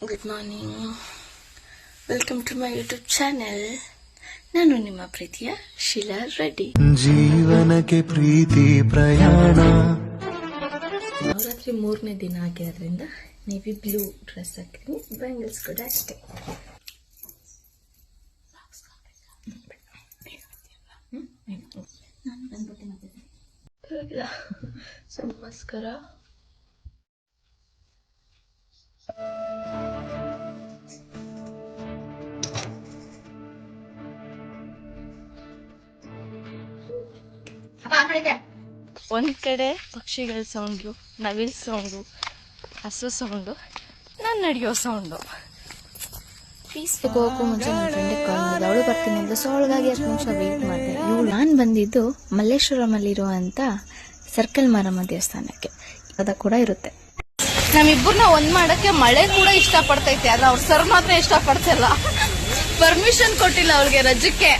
Good morning, welcome to my YouTube channel. ನಾನು ನಿಮ್ಮ ಪ್ರೀತಿಯ ಶೀಲಾ ರೆಡ್ಡಿ. ಜೀವನಕ್ಕೆ ಪ್ರೀತಿ ಪ್ರಯಾಣ. ನವರಾತ್ರಿ 3ನೇ ದಿನ ಆಗಿರೋದ್ರಿಂದ ನೇವಿ ಬ್ಲೂ ಡ್ರೆಸ್ ಹಾಕಿದ್ದೀನಿ, ಬ್ಯಾಂಗಲ್ಸ್ ಕೂಡ ಅಷ್ಟೇ. ನಮಸ್ಕಾರ. ಒಂದ್ ಕಡೆ ಪಕ್ಷಿಗಳ ಸೌಂಡು, ನವಿಲ್ ಸೌಂಡು, ಹಸು ಸೌಂಡು, ನಾನು ನಡೆಯೋ ಸೌಂಡು. ಹೋಗಕ್ಕೂ ಮುಂಚೆ ನನ್ನ ಫ್ರೆಂಡಿಗೆ ಕಾಲ್ ಮಾಡಿದೆ, ಅವಳು ಬರ್ತೀನಿ ಅಂತ. ಸೊ ಅವಳಿಗಾಗಿ 10 ನಿಮಿಷ ವೆಯ್ಟ್ ಮಾಡಿದೆ. ನಾನು ಬಂದಿದ್ದು ಮಲ್ಲೇಶ್ವರಮಲ್ಲಿರುವಂತ ಸರ್ಕಲ್ ಮಾರಮ್ಮ ದೇವಸ್ಥಾನಕ್ಕೆ. ಅದ ಕೂಡ ಇರುತ್ತೆ. ನಮ್ಮಿಬ್ಬರನ್ನ ಒಂದ್ ಮಾಡಕ್ಕೆ ಮಳೆ ಕೂಡ ಇಷ್ಟ ಪಡ್ತೈತೆ, ಆದ್ರೆ ಅವ್ರ ಸರ್ ಮಾತ್ರ ಇಷ್ಟ ಪಡ್ತಿಲ್ಲ. ಪರ್ಮಿಷನ್ ಕೊಟ್ಟಿಲ್ಲ ಅವ್ರಿಗೆ ರಜಕ್ಕೆ.